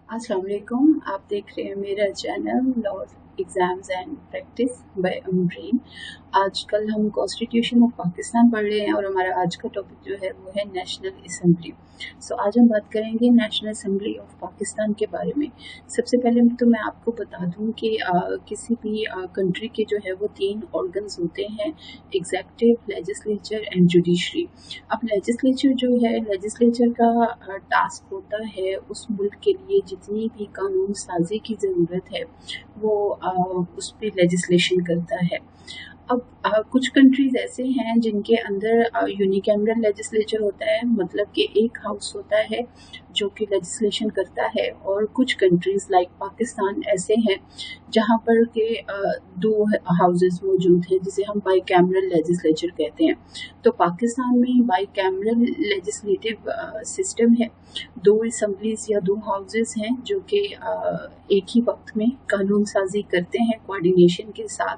अस्सलाम वालेकुम। आप देख रहे हैं मेरा channel law exams and practice by Amreen. आजकल हम कॉन्स्टिट्यूशन ऑफ पाकिस्तान पढ़ रहे हैं और हमारा आज का टॉपिक जो है वो है नेशनल असम्बली। आज हम बात करेंगे नेशनल असम्बली ऑफ पाकिस्तान के बारे में। सबसे पहले तो मैं आपको बता दूं कि किसी भी कंट्री के जो है वो 3 ऑर्गन्स होते हैं, एग्जेक्टिव, लेजिस्लेचर एंड जुडिशरी। अब लेजिस्लेचर जो है, लेजिस्लेचर का टास्क होता है उस मुल्क के लिए जितनी भी कानून साजी की ज़रूरत है वो उस पर लेजिस्लेशन करता है। अब कुछ कंट्रीज ऐसे हैं जिनके अंदर यूनिकैमरल लेजिस्लेचर होता है, मतलब कि एक हाउस होता है जो कि लेजिस्लेशन करता है, और कुछ कंट्रीज लाइक पाकिस्तान ऐसे हैं जहां पर के 2 हाउसेस मौजूद हैं जिसे हम बाई कैमरल लेजिस्लेचर कहते हैं। तो पाकिस्तान में बाई कैमरल लेजिस्लेटिव सिस्टम है। 2 असम्बलीज या 2 हाउसेस हैं जो कि एक ही वक्त में कानून साजी करते हैं कोऑर्डिनेशन के साथ।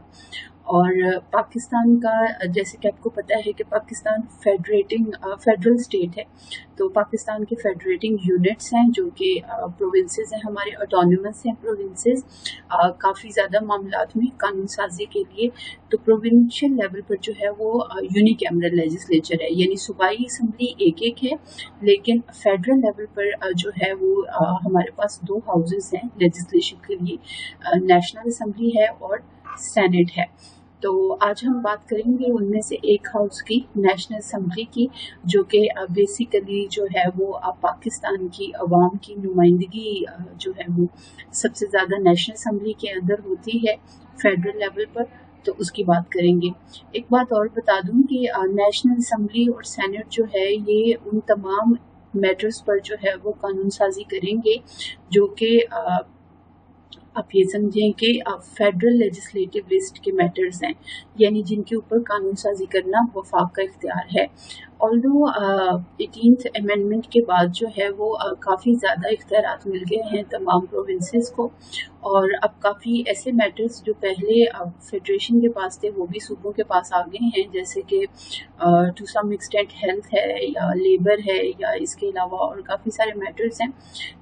और पाकिस्तान का, जैसे कि आपको पता है कि पाकिस्तान फेडरल स्टेट है, तो पाकिस्तान के फेडरेटिंग यूनिट्स हैं जो कि प्रोविंसेस हैं, हमारे ऑटोनमस हैं प्रोविंसेस काफ़ी ज़्यादा मामलात में कानून साजी के लिए। तो प्रोविंशियल लेवल पर जो है वो यूनिकैमरल लेजिस्लेचर है, यानी सूबाई असम्बली एक है, लेकिन फेडरल लेवल पर जो है वो हमारे पास 2 हाउसेस हैं लेजिस्लेशन के लिए, नेशनल असम्बली है और सेनेट है। तो आज हम बात करेंगे उनमें से एक हाउस की, नेशनल असम्बली की, जो कि बेसिकली जो है वो पाकिस्तान की अवाम की नुमाइंदगी जो है वो सबसे ज़्यादा नेशनल असम्बली के अंदर होती है फेडरल लेवल पर। तो उसकी बात करेंगे। एक बात और बता दूं कि नेशनल असम्बली और सेनेट जो है ये उन तमाम मैटर्स पर जो है वो कानून साजी करेंगे जो कि आप ये समझें कि फेडरल लेजिस्लेटिव लिस्ट के मैटर्स हैं, यानी जिनके ऊपर कानून साजी करना वफाक का इख्तियार है। ऑल्दो 18th अमेंडमेंट के बाद जो है वो काफ़ी ज़्यादा इख्तियारात मिल गए हैं तमाम प्रोविंसेस को, और अब काफ़ी ऐसे मैटर्स जो पहले फेडरेशन के पास थे वो भी सूबों के पास आ गए हैं, जैसे कि टू सम एक्सटेंट हेल्थ है या लेबर है या इसके अलावा और काफ़ी सारे मैटर्स हैं।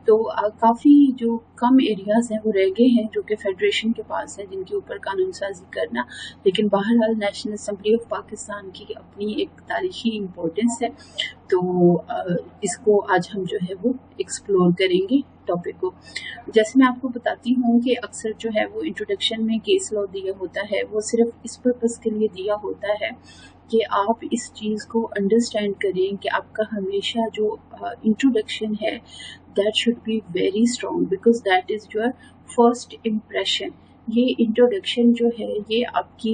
तो काफ़ी जो कम एरियाज़ हैं वो रह गए हैं जो कि फेडरेशन के पास है जिनके ऊपर कानून साजी करना। लेकिन बहरहाल नेशनल असम्बली ऑफ पाकिस्तान की अपनी एक तारीखी इम्पोर्टेंस है, तो इसको आज हम जो है वो एक्सप्लोर करेंगे टॉपिक को। जैसे मैं आपको बताती हूँ कि अक्सर जो है वो इंट्रोडक्शन में केस लॉ दिया होता है, वो सिर्फ इस पर्पज़ के लिए दिया होता है कि आप इस चीज़ को अंडरस्टैंड करें कि आपका हमेशा जो इंट्रोडक्शन है that should be very strong because that is your first impression। ये इंट्रोडक्शन जो है ये आपकी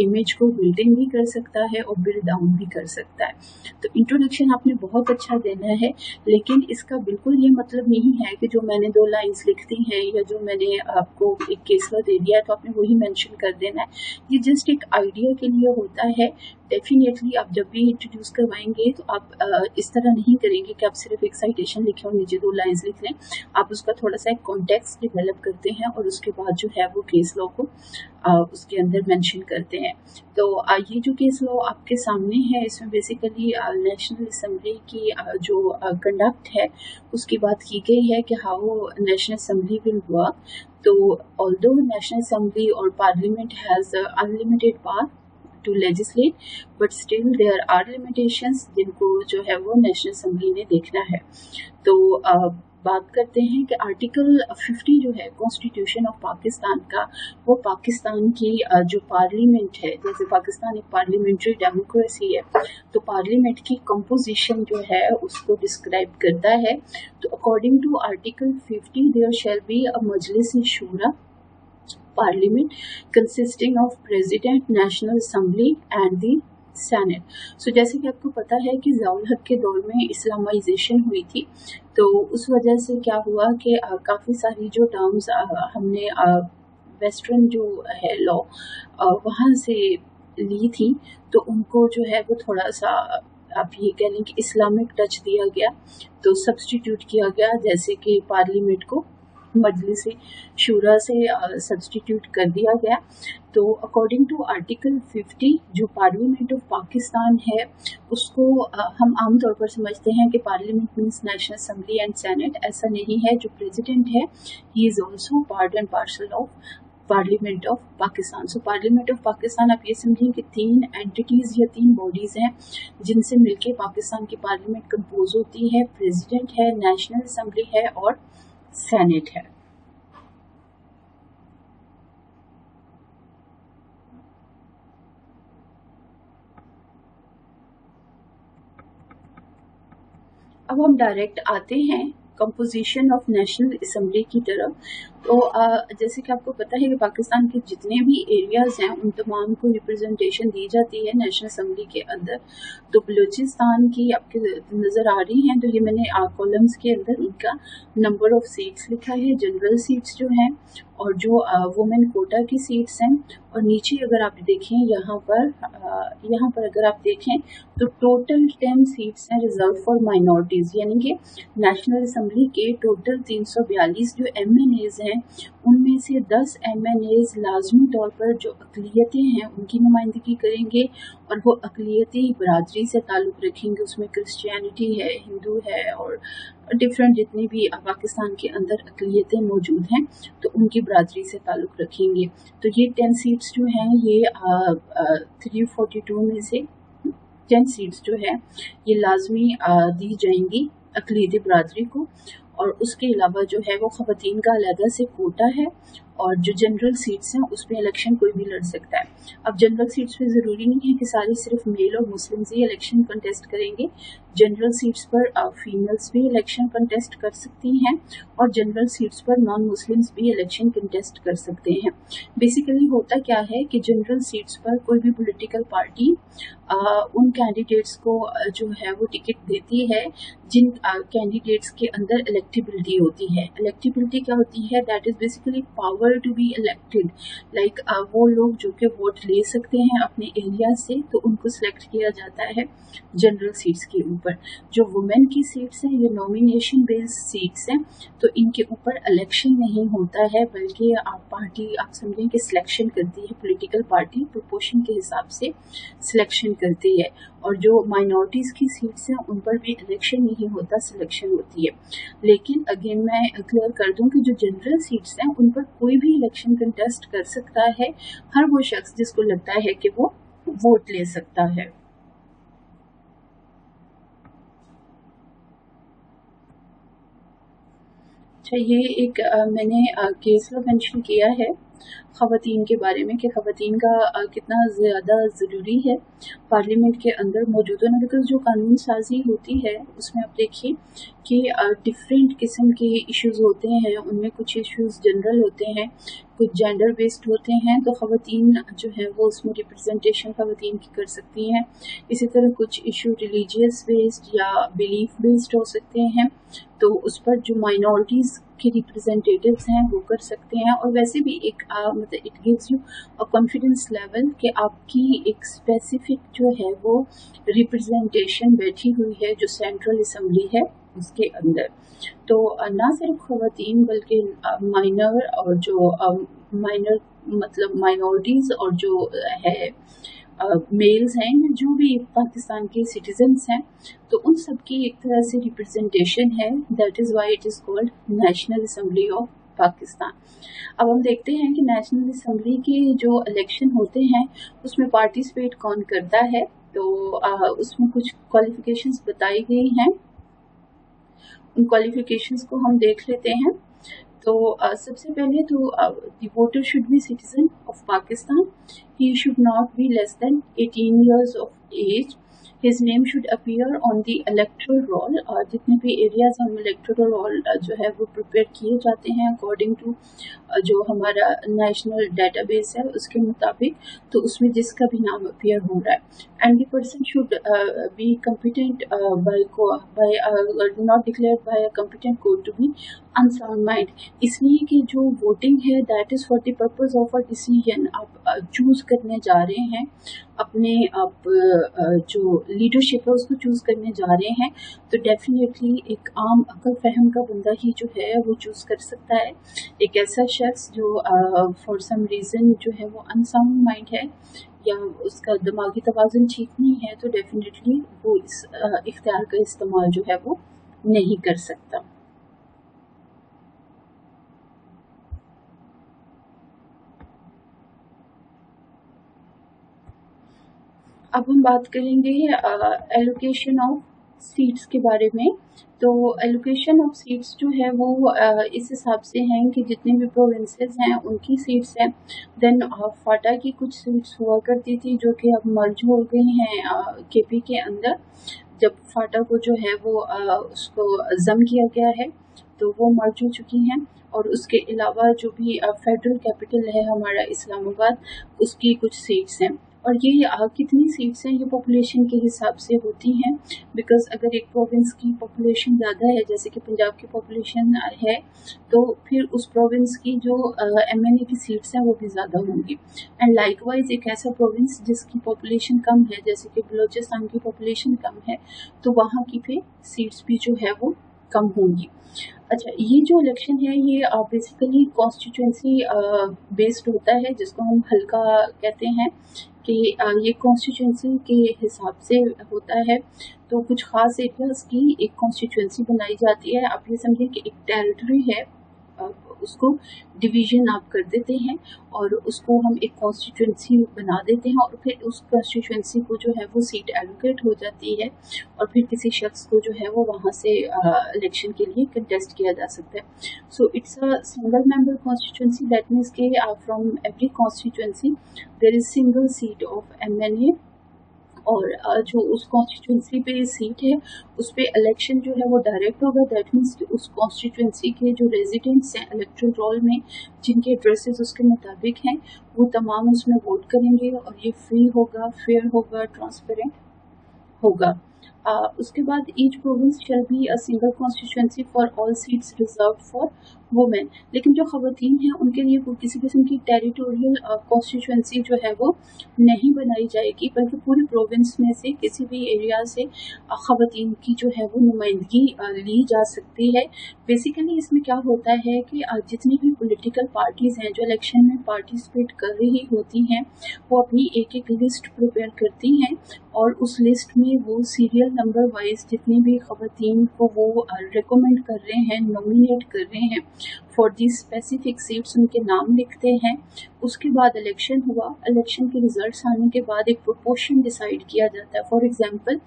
इमेज को बिल्डिंग भी कर सकता है और बिल्ड डाउन भी कर सकता है। तो इंट्रोडक्शन आपने बहुत अच्छा देना है, लेकिन इसका बिल्कुल ये मतलब नहीं है कि जो मैंने 2 लाइंस लिख दी हैं या जो मैंने आपको एक केस लॉ दे दिया है तो आपने वही मेंशन कर देना है। ये जस्ट एक आइडिया के लिए होता है। डेफिनेटली आप जब भी इंट्रोड्यूस करवाएंगे तो आप इस तरह नहीं करेंगे कि आप सिर्फ एक साइटेशन लिखें और नीचे 2 लाइंस लिख लें। आप उसका थोड़ा सा एक कॉन्टेक्स्ट डेवलप करते हैं और उसके बाद जो है वो केस लॉ को उसके अंदर मेंशन करते हैं। तो ये जो केस लॉ आपके सामने है इसमें बेसिकली नेशनल असम्बली की जो कंडक्ट है उसकी बात की गई है कि how national assembly will work. तो ऑल्दो नेशनल असम्बली और parliament has unlimited power to legislate, but still there are limitations जिनको जो है वो नेशनल असम्बली ने देखना है। तो बात करते हैं कि आर्टिकल 50 जो है कॉन्स्टिट्यूशन ऑफ पाकिस्तान का, वो पाकिस्तान की जो पार्लियामेंट है, जैसे पाकिस्तान एक पार्लियामेंट्री डेमोक्रेसी है, तो पार्लियामेंट की कंपोजिशन जो है उसको डिस्क्राइब करता है। तो according to article 50 there shall be a Majlis Shura Parliament consisting of President, National Assembly and the Senate। सो जैसे कि आपको पता है कि ज़ियाउल हक के दौर में इस्लामाइजेशन हुई थी, तो उस वजह से क्या हुआ कि काफ़ी सारी जो टर्म्स हमने वेस्टर्न जो है लॉ वहाँ से ली थी, तो उनको जो है वो थोड़ा सा आप ये कह लें कि इस्लामिक टच दिया गया, तो सब्सटीट्यूट किया गया, जैसे कि पार्लियामेंट को मजलिस शूरा से सब्सटीट्यूट कर दिया गया। तो अकॉर्डिंग टू आर्टिकल 50 जो पार्लियामेंट ऑफ पाकिस्तान है उसको हम आमतौर पर समझते हैं कि parliament means national assembly and senate. ऐसा नहीं है। जो प्रेसिडेंट है he is also part and parcel of parliament of Pakistan. So parliament of Pakistan आप ये समझें कि 3 एंटिटीज़ या 3 बॉडीज़ हैं जिनसे मिलके पाकिस्तान की पार्लियामेंट कंपोज होती है। प्रेसिडेंट है, नेशनल असेंबली है और सेनेट है। अब हम डायरेक्ट आते हैं कंपोजिशन ऑफ नेशनल असेंबली की तरफ। तो जैसे कि आपको पता है कि पाकिस्तान के जितने भी एरियाज हैं उन तमाम को रिप्रेजेंटेशन दी जाती है नेशनल असेंबली के अंदर। तो बलूचिस्तान की आपके नज़र आ रही हैं, तो ये मैंने कॉलम्स के अंदर उनका नंबर ऑफ सीट्स लिखा है, जनरल सीट्स जो हैं और जो वुमेन कोटा की सीट्स हैं। और नीचे अगर आप देखें यहाँ पर अगर आप देखें तो टोटल 10 सीट्स हैं रिजर्व फॉर माइनॉरिटीज़, यानी कि नेशनल असेंबली के टोटल 342 जो MNAs हैं उनमें से 10 MNAs लाजमी तौर पर जो अक़लियतें हैं उनकी नुमाइंदगी करेंगे और वो अक़लियती बरादरी से ताल्लुक़ रखेंगे। उसमें क्रिश्चियनिटी है, हिंदू है और डिफरेंट जितनी भी पाकिस्तान के अंदर अक़लियतें मौजूद हैं तो उनकी बरादरी से ताल्लुक़ रखेंगे। तो ये 10 सीट्स जो हैं ये 342 में से 10 सीट्स जो है ये लाजमी दी जाएंगी अक़लियती बरादरी को। और उसके अलावा जो है वो ख़वातीन का अलहदा से कोटा है और जो जनरल सीट्स हैं उस पर इलेक्शन कोई भी लड़ सकता है। अब जनरल सीट्स पे ज़रूरी नहीं है कि सारे सिर्फ मेल और मुस्लिम्स ही इलेक्शन कंटेस्ट करेंगे। जनरल सीट्स पर फीमेल्स भी इलेक्शन कंटेस्ट कर सकती हैं और जनरल सीट्स पर नॉन मुस्लिम्स भी इलेक्शन कंटेस्ट कर सकते हैं। बेसिकली होता क्या है कि जनरल सीट्स पर कोई भी पॉलिटिकल पार्टी उन कैंडिडेट्स को जो है वो टिकट देती है जिन कैंडिडेट्स के अंदर इलेक्टिबिलिटी होती है। इलेक्टिबिलिटी क्या होती है? That is basically power to be elected. Like वो लोग जो कि वोट ले सकते हैं अपने एरिया से, तो उनको सिलेक्ट किया जाता है जनरल सीट्स के ऊपर। जो वुमेन की सीट्स हैं ये नॉमिनेशन बेस्ड सीट्स हैं, तो इनके ऊपर इलेक्शन नहीं होता है बल्कि पार्टी आप समझें कि सिलेक्शन करती है। पॉलिटिकल पार्टी प्रोपोर्शन के हिसाब से सिलेक्शन करती है। और जो माइनॉरिटीज़ की सीट्स हैं उन पर भी इलेक्शन नहीं होता, सिलेक्शन होती है। लेकिन अगेन मैं क्लियर कर दूं कि जो जनरल सीट्स हैं उन पर कोई भी इलेक्शन कंटेस्ट कर सकता है, हर वो शख्स जिसको लगता है कि वो वोट ले सकता है। अच्छा, ये एक मैंने केस लॉ मेंशन किया है ख़वातीन के बारे में कि ख़वातीन का कितना ज़्यादा ज़रूरी है पार्लियामेंट के अंदर मौजूद होना। बिकॉज जो कानून साजी होती है उसमें आप देखिए कि डिफरेंट किस्म के इश्यूज़ होते हैं। उनमें कुछ इश्यूज़ जनरल होते हैं, कुछ जेंडर बेस्ड होते हैं, तो ख़वातीन जो है वो उसमें रिप्रेजेंटेशन ख़वातीन की कर सकती हैं। इसी तरह कुछ इशू रिलीजियस बेस्ड या बिलीफ बेस्ड हो सकते हैं, तो उस पर जो माइनॉरिटीज़ के रिप्रेजेंटेटिव्स हैं वो कर सकते हैं। और वैसे भी एक मतलब it gives you a confidence level कि आपकी एक स्पेसिफिक जो है वो रिप्रेजेंटेशन बैठी हुई है जो सेंट्रल असेंबली है उसके अंदर। तो ना सिर्फ ख़वातीन बल्कि माइनर और जो माइनर मतलब माइनॉरिटीज़ और जो है मेल्स हैं, जो भी पाकिस्तान के सिटीजन्स हैं, तो उन सब की एक तरह से रिप्रेजेंटेशन है। That is why it is called national assembly of Pakistan. अब हम देखते हैं कि नेशनल असेंबली के जो इलेक्शन होते हैं उसमें पार्टिसिपेट कौन करता है। तो उसमें कुछ क्वालिफिकेशंस बताई गई हैं, उन क्वालिफिकेशंस को हम देख लेते हैं। तो सबसे पहले तो the voter should be citizen of Pakistan, he should not be less than 18 years of age, his name should appear on the electoral roll। जितने भी एरियाज हम इलेक्टोरल रोल जो है वो प्रिपेयर किए जाते हैं अकॉर्डिंग टू जो हमारा नेशनल डेटाबेस है उसके मुताबिक, तो उसमें जिसका भी नाम अपीयर हो रहा है। And the person should be competent by do not declare by a competent court to be unsound mind, इसलिए कि जो वोटिंग है that is for the purpose of a decision. आप चूज करने जा रहे हैं अपने, आप जो लीडरशिप है उसको चूज करने जा रहे हैं, तो डेफिनेटली एक आम अकल फहम का बंदा ही जो है वो चूज कर सकता है। एक ऐसा शख्स जो फॉर सम रीजन जो है वो अनसाउंड माइंड है या उसका दिमागी तवाज़ुन ठीक नहीं है, तो डेफिनेटली वो इस इख्तियार का इस्तेमाल जो है वो नहीं कर सकता। अब हम बात करेंगे एलोकेशन ऑफ सीट्स के बारे में। तो एलोकेशन ऑफ सीट्स जो है वो इस हिसाब से हैं कि जितने भी प्रोविंसेस हैं उनकी सीट्स हैं। देन फाटा की कुछ सीट्स हुआ करती थी जो कि अब मर्ज हो गई हैं केपी के अंदर। जब फाटा को जो है वो उसको जम किया गया है तो वो मर्ज हो चुकी हैं। और उसके अलावा जो भी फेडरल कैपिटल है हमारा इस्लामाबाद, उसकी कुछ सीट्स हैं। और ये कितनी सीट्स हैं ये पॉपुलेशन के हिसाब से होती हैं, बिकॉज अगर एक प्रोविंस की पॉपुलेशन ज़्यादा है, जैसे कि पंजाब की पॉपुलेशन है, तो फिर उस प्रोविंस की जो MNA की सीट्स हैं वो भी ज़्यादा होंगी। एंड लाइकवाइज एक ऐसा प्रोविंस जिसकी पॉपुलेशन कम है, जैसे कि बलोचिस्तान की पॉपुलेशन कम है, तो वहाँ की फिर सीट्स भी जो है वो कम होंगी। अच्छा, ये जो इलेक्शन है ये बेसिकली कॉन्स्टिट्यूंसी बेस्ड होता है, जिसको हम हल्का कहते हैं कि ये कॉन्स्टिट्यूंसी के हिसाब से होता है। तो कुछ खास एरियाज की एक कॉन्स्टिट्यूंसी बनाई जाती है। आप ये समझिए कि एक टेरिटरी है, उसको डिवीजन आप कर देते हैं और उसको हम एक कॉन्स्टिट्यूंसी बना देते हैं, और फिर उस कॉन्स्टिट्यूंसी को जो है वो सीट एलोकेट हो जाती है, और फिर किसी शख्स को जो है वो वहाँ से इलेक्शन के लिए कंटेस्ट किया जा सकता है। So it's a single member constituency, that means के from every constituency there is single seat of MNA। और जो उस कॉन्स्टिट्यूंसी पे सीट है उस पे इलेक्शन जो है वो डायरेक्ट होगा। दैट मीन्स कि उस कॉन्स्टिट्यूंसी के जो रेजिडेंट्स हैं इलेक्टोरल रोल में, जिनके एड्रेसेस उसके मुताबिक हैं, वो तमाम उसमें वोट करेंगे, और ये फ्री होगा, फेयर होगा, ट्रांसपेरेंट होगा। उसके बाद each province shell be a single constituency for all seats reserve for women. लेकिन जो खवातीन हैं उनके लिए कोई किसी किस्म की टेरिटोरियल कॉन्स्टिट्यूंसी जो है वो नहीं बनाई जाएगी, बल्कि पूरी प्रोविंस में से किसी भी एरिया से खवातीन की जो है वो नुमाइंदगी ली जा सकती है। बेसिकली इसमें क्या होता है कि जितनी भी पॉलिटिकल पार्टीज हैं जो इलेक्शन में पार्टिसिपेट कर रही होती हैं, वो अपनी एक एक लिस्ट प्रिपेयर करती हैं, और उस लिस्ट में वो सीरियल नंबर वाइज जितनी भी खवातीन को वो रिकमेंड कर रहे हैं, नॉमिनेट कर रहे हैं फॉर दी स्पेसिफिक सीट्स, उनके नाम लिखते हैं। उसके बाद इलेक्शन हुआ, इलेक्शन के रिजल्ट्स आने के बाद एक प्रोपोर्शन डिसाइड किया जाता है। फॉर एग्जांपल,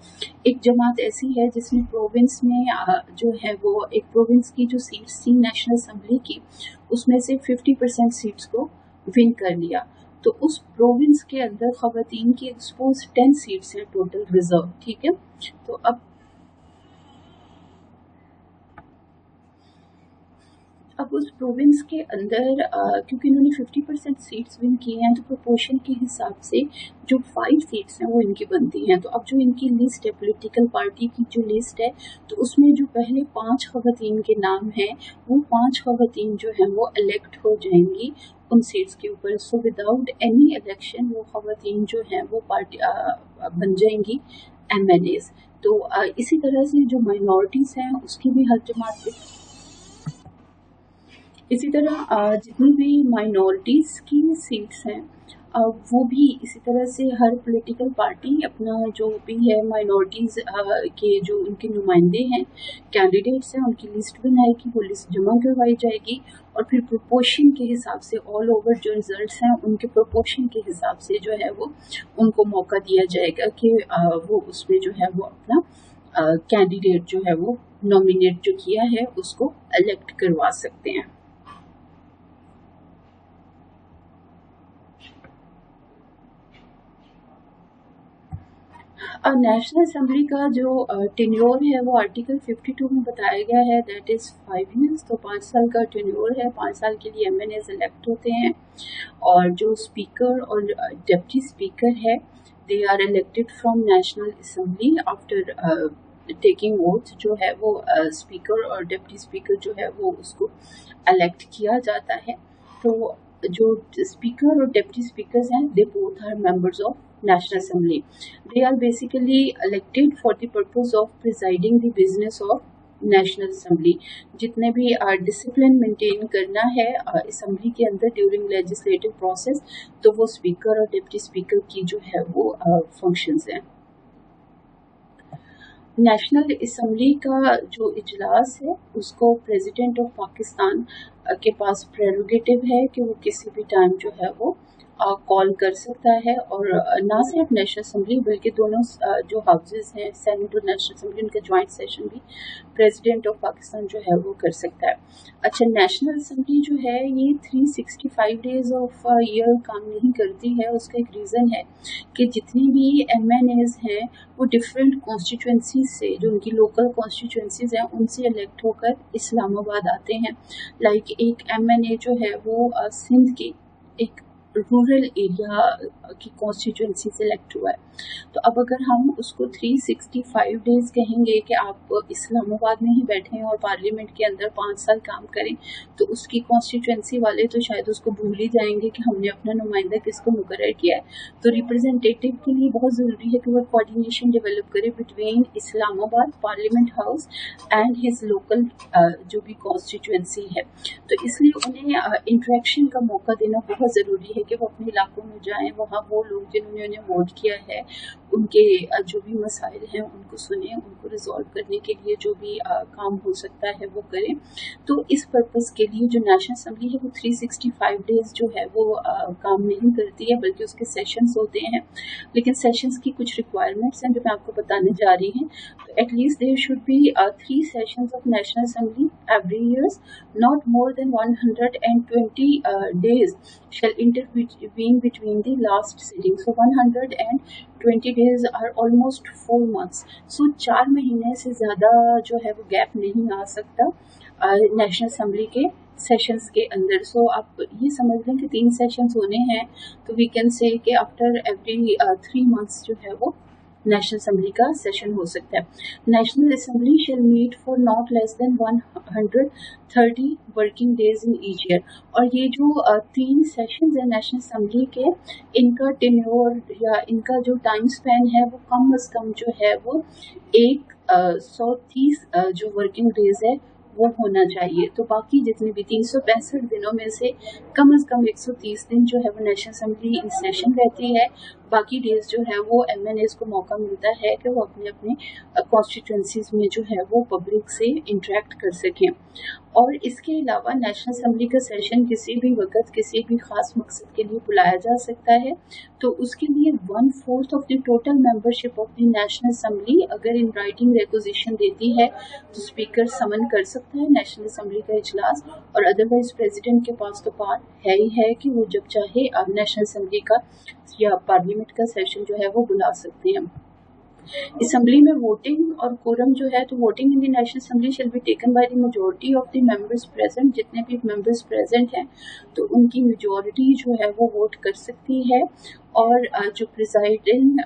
एक जमात ऐसी है जिसने प्रोविंस में जो है वो एक प्रोविंस की जो सीट्स थी नेशनल असम्बली की, उसमें से 50% सीट्स को विन कर लिया, तो उस प्रोविंस के अंदर खवातीन की सपोज 10 सीट्स हैं टोटल रिजर्व, ठीक है। तो अब उस प्रोविंस के अंदर क्योंकि इन्होंने 50% सीट्स विन की हैं, तो प्रोपोर्शन के हिसाब से जो 5 सीट्स हैं वो इनकी बनती हैं। तो अब जो इनकी लिस्ट है, पॉलिटिकल पार्टी की जो लिस्ट है, तो उसमें जो पहले 5 खवातीन के नाम हैं, वो 5 खवातीन जो हैं वो इलेक्ट हो जाएंगी उन सीट्स के ऊपर। सो विदाउट एनी इलेक्शन वो खवातीन जो हैं वो पार्टी बन जाएंगी MNAs। तो इसी तरह से जो माइनॉरिटीज़ हैं उसकी भी हर जमात पे, इसी तरह जितनी भी माइनॉरिटीज़ की सीट्स हैं वो भी इसी तरह से हर पॉलिटिकल पार्टी अपना जो भी है माइनॉरिटीज़ के जो उनके नुमाइंदे हैं, कैंडिडेट्स हैं, उनकी लिस्ट बनाएगी, वो लिस्ट जमा करवाई जाएगी, और फिर प्रोपोर्शन के हिसाब से ऑल ओवर जो रिजल्ट्स हैं उनके प्रोपोर्शन के हिसाब से जो है वो उनको मौका दिया जाएगा कि वो उसमें जो है वो अपना कैंडिडेट जो है वो नॉमिनेट जो किया है उसको इलेक्ट करवा सकते हैं। नेशनल असम्बली का जो टेन्योर है वो आर्टिकल 52 में बताया गया है, दैट इज़ 5 ईयर्स। तो 5 साल का टेन्योर है, 5 साल के लिए MNAs इलेक्ट होते हैं, और जो स्पीकर और डिप्टी स्पीकर है they are elected from national assembly after taking vote जो है वो स्पीकर और डिप्टी स्पीकर जो है वो उसको इलेक्ट किया जाता है। तो जो स्पीकर और डिप्टी स्पीकर्स हैं, they both are members of national assembly. They are basically elected for the purpose of presiding the business of national assembly. जितने भी डिसिप्लिन मेंटेन करना है असेंबली के अंदर ड्यूरिंग लेजिस्लेटिव प्रोसेस, तो वो स्पीकर और डिप्टी स्पीकर की जो है वो फंक्शंस हैं। नेशनल असेंबली का जो इजलास है उसको प्रेसिडेंट ऑफ पाकिस्तान के पास प्रेरोगेटिव है कि वो किसी भी टाइम जो है वो कॉल कर सकता है, और ना सिर्फ नेशनल असेंबली बल्कि दोनों जो हाउसेस हैं, सेनेट और नेशनल असेंबली, उनका जॉइंट सेशन भी प्रेसिडेंट ऑफ पाकिस्तान जो है वो कर सकता है। अच्छा, नेशनल असेंबली जो है ये 365 डेज ऑफ ईयर काम नहीं करती है। उसका एक रीज़न है कि जितनी भी MNAs हैं वो डिफरेंट कॉन्स्टिट्यूंसीज से, जो उनकी लोकल कॉन्स्टिट्यूंसीज हैं, उनसे इलेक्ट होकर इस्लामाबाद आते हैं। लाइक एक MNA जो है वो सिंध के एक रूरल एरिया की कॉन्स्टिट्यूंसी सेलेक्ट हुआ है। तो अब अगर हम उसको 365 डेज कहेंगे कि आप इस्लामाबाद में ही बैठे हैं और पार्लियामेंट के अंदर 5 साल काम करें, तो उसकी कॉन्स्टिट्यूंसी वाले तो शायद उसको भूल ही जाएंगे कि हमने अपना नुमाइंदा किसको मुकर्रर किया है। तो रिप्रेजेंटेटिव के लिए बहुत ज़रूरी है कि वो कोऑर्डिनेशन डेवलप करे between Islamabad parliament house and his local जो भी कॉन्स्टिट्यूंसी है। तो इसलिए उन्हें इंटरेक्शन का मौका देना बहुत ज़रूरी है कि वो अपने इलाकों में जाएं, वहाँ वो लोग जिन्होंने उन्हें वोट किया है उनके जो भी मसाइल हैं उनको सुने, उनको रिजॉल्व करने के लिए जो भी काम हो सकता है वो करें। तो इस पर्पस के लिए जो नेशनल असेंबली है वो 365 डेज जो है वो काम नहीं करती है, बल्कि उसके सेशंस होते हैं। लेकिन सेशंस की कुछ रिक्वायरमेंट्स हैं जो मैं आपको बताने जा रही हूँ। तो at least there should be 3 sessions of national assembly every years, not more than 120 days shall intervene between the last sitting. So 120 days are almost 4 months. So 4 महीने से ज़्यादा जो है वो गैप नहीं आ सकता नेशनल असेंबली के सेशंस के अंदर। सो आप ये समझ लें कि 3 सेशंस होने हैं, तो वी कैन से कि आफ्टर एवरी 3 months जो है वो नेशनल असेंबली का सेशन हो सकता है। National assembly shall meet for not less than 130 working days in each year. और ये जो 3 सेशंस है नेशनल असेंबली के, इनका टेन्योर या इनका जो टाइम स्पैन है वो कम अज कम जो है वो 130 जो वर्किंग डेज है वो होना चाहिए। तो बाकी जितने भी 365 दिनों में से कम अज कम 130 दिन जो है वो नेशनल असेंबली इन सेशन रहती है। बाकी डेज जो है वो MNAs को मौका मिलता है कि वो अपने अपने कॉन्स्टिट्यूंसीज में जो है वो पब्लिक से इंटरेक्ट कर सकें। और इसके अलावा नेशनल असेंबली का सेशन किसी भी वक्त किसी भी खास मकसद के लिए बुलाया जा सकता है। तो उसके लिए 1/4 of the total membership of the national assembly अगर इन राइटिंग रिक्वेजिशन देती है तो स्पीकर समन कर सकता है नेशनल असेंबली का इजलास, और अदरवाइज प्रेसिडेंट के पास तो पावर है ही है कि वो जब चाहे नेशनल असेंबली का या पार्लियामेंट का सेशन जो है वो बुला सकते हैं। असेंबली में वोटिंग और कोरम जो है, तो voting in the national assembly shall be taken by the majority of the members present. जितने भी मेंबर्स प्रेजेंट हैं तो उनकी मेजॉरिटी जो है वो वोट कर सकती है। और जो प्रिजाइडिंग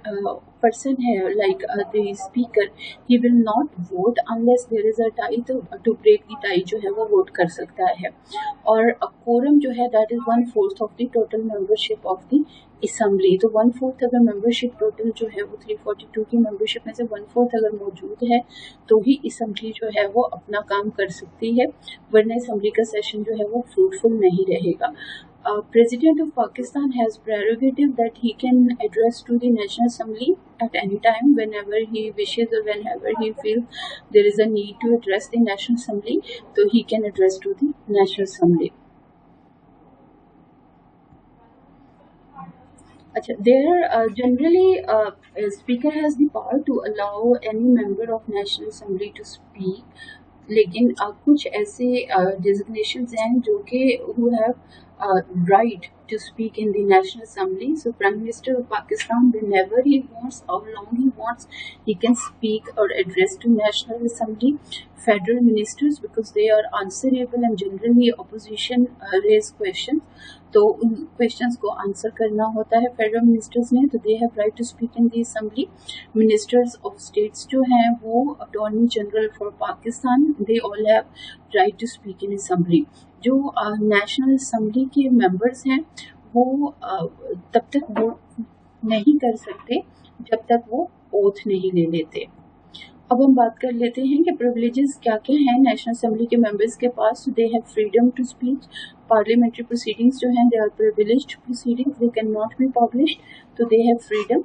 पर्सन है like the speaker, he will not vote unless there is a tie. तो टू ब्रेक द टाई जो है वो वोट कर सकता है। और कोरम जो है that is 1/4 of the total membership of the assembly. तो 1/4 अगर मेंबरशिप टोटल जो है वो 342 की मेंबरशिप में से 1/4 अगर मौजूद है तो ही असेंबली जो है वो अपना काम कर सकती है, वरना असेंबली का सेशन जो है वो फ्रूटफुल नहीं रहेगा। President of Pakistan has prerogative that he can address to the National Assembly at any time whenever he wishes or whenever he feels there is a need to address the National Assembly, so he can address to the National Assembly. There generally speaker has the power to allow any member of National Assembly to speak, लेकिन कुछ ऐसे डिजिग्नेशंस हैं जो कि who have right to speak in the National Assembly. So Prime Minister of Pakistan, whenever he wants, how long he wants, he can speak or address to National Assembly. Federal ministers, because they are answerable and generally opposition raise questions, तो उन questions को answer करना होता है federal ministers ने, तो they have right to speak in the assembly. Ministers of states जो हैं वो attorney general for Pakistan, they all have right to speak in assembly. जो नेशनल असेंबली के मेंबर्स हैं वो तब तक वोट नहीं कर सकते जब तक वो ओथ नहीं ले लेते. अब हम बात कर लेते हैं कि प्रिविलेजेस क्या क्या हैं नेशनल असेंबली के मेंबर्स के पास. They have freedom to speech. Parliamentary proceedings जो हैं they are privileged proceedings, they can not be published, तो they have freedom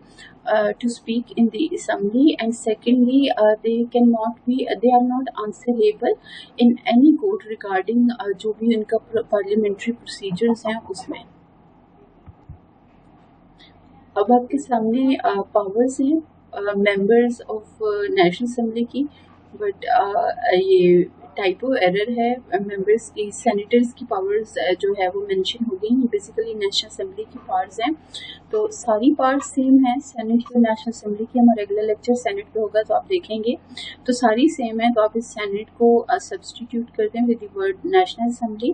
to speak in the assembly. And secondly, they are not answerable in any court regarding जो भी उनका parliamentary procedures हैं उसमें. अब आपके सामने पावर्स हैं मेंबर्स ऑफ नेशनल असेंबली की, बट ये टाइपो एरर है. मेंबर्स की सेनेटर्स की पावर्स जो है वो मेंशन हो गई. बेसिकली नेशनल असेंबली की पावर्स हैं, तो सारी पावर्स सेम हैं. सेनेट और नेशनल असेंबली की, हमारा रेगुलर लेक्चर सेनेट पे होगा तो आप देखेंगे, तो सारी सेम है. तो आप इस सेनेट को सब्सटीट्यूट कर दें with the word national assembly,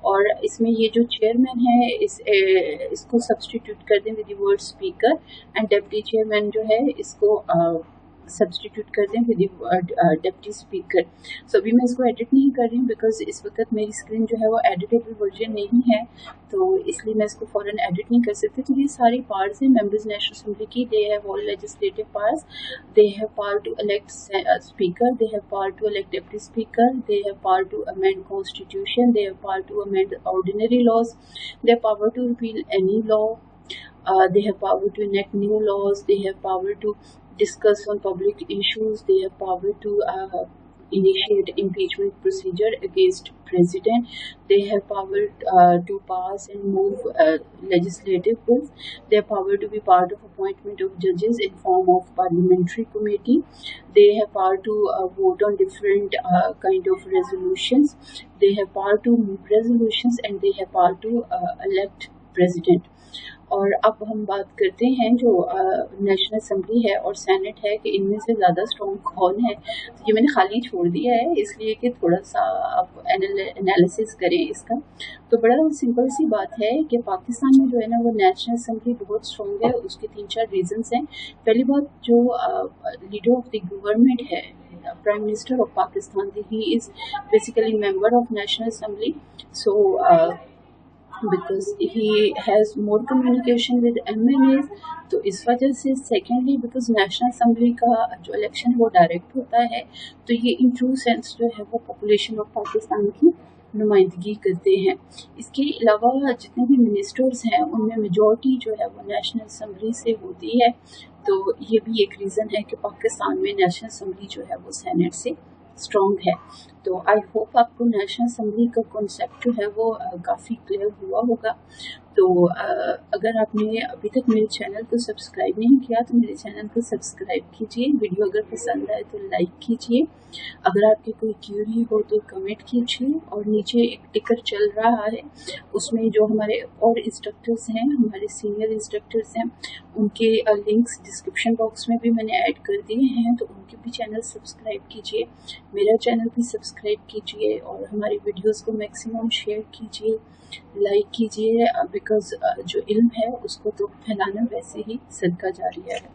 और इसमें ये जो चेयरमैन है इसको सब्सटीट्यूट कर दें with the word speaker, and deputy chairman जो है इसको सब्सटीट्यूट कर दें विद डिप्टी स्पीकर. सो अभी मैं इसको एडिट नहीं कर रही हूँ बिकॉज इस वक्त मेरी स्क्रीन जो है वो एडिटेबल वर्जन नहीं है, तो इसलिए मैं इसको फौरन एडिट नहीं कर सकती. तो ये सारी पार्ट्स हैं मेंबर्स नेशनल असेंबली की. They have all legislative powers. They have power to elect speaker, they have power to elect deputy speaker, they have power to amend constitution, they have power to amend ordinary laws, they have power to repeal any law, they have power to enact new laws, they have power to discuss on public issues, they have power to initiate impeachment procedure against president, they have power to pass and move legislative bills, they have power to be part of appointment of judges in form of parliamentary committee, they have power to vote on different kind of resolutions, they have power to move resolutions, and they have power to elect president. और अब हम बात करते हैं जो national assembly है और senate है कि इनमें से ज़्यादा स्ट्रॉन्ग कौन है. तो ये मैंने खाली छोड़ दिया है इसलिए कि थोड़ा सा आप एनालिसिस करें इसका. तो बड़ा सिंपल सी बात है कि पाकिस्तान में जो है ना वो नेशनल असेंबली बहुत स्ट्रॉन्ग है. उसके 3-4 रीजंस हैं. पहली बात, जो लीडर ऑफ द गवर्नमेंट है, prime minister of Pakistan, he is basically member of national assembly. So because he has more communication with MNAs, तो इस वजह से. सेकेंडली बिकॉज नेशनल असेंबली का जो इलेक्शन वो डायरेक्ट होता है, तो ये इन ट्रू सेंस जो है वो पॉपुलेशन ऑफ पाकिस्तान की नुमाइंदगी करते हैं. इसके अलावा जितने भी मिनिस्टर्स हैं उनमें मेजॉरिटी जो है वो नेशनल असेंबली से होती है. तो ये भी एक रीज़न है कि पाकिस्तान में नेशनल असेंबली जो है वो सेनेट से स्ट्रॉन्ग है. तो आई होप आपको नेशनल असेंबली का कॉन्सेप्ट जो है वो काफ़ी क्लियर हुआ होगा. तो अगर आपने अभी तक मेरे चैनल को सब्सक्राइब नहीं किया तो मेरे चैनल को सब्सक्राइब कीजिए. वीडियो अगर पसंद आए तो लाइक कीजिए. अगर आपकी कोई क्यूरी हो तो कमेंट कीजिए. और नीचे एक टिकर चल रहा है, उसमें जो हमारे और इंस्ट्रक्टर्स हैं, हमारे सीनियर इंस्ट्रक्टर्स हैं, उनके लिंक्स डिस्क्रिप्शन बॉक्स में भी मैंने ऐड कर दिए हैं, तो उनके भी चैनल सब्सक्राइब कीजिए, मेरा चैनल भी सब्सक्राइब कीजिए, और हमारी वीडियोस को मैक्सिमम शेयर कीजिए, लाइक कीजिए. बिकॉज जो इल्म है उसको तो फैलाना वैसे ही सदका जारिया है.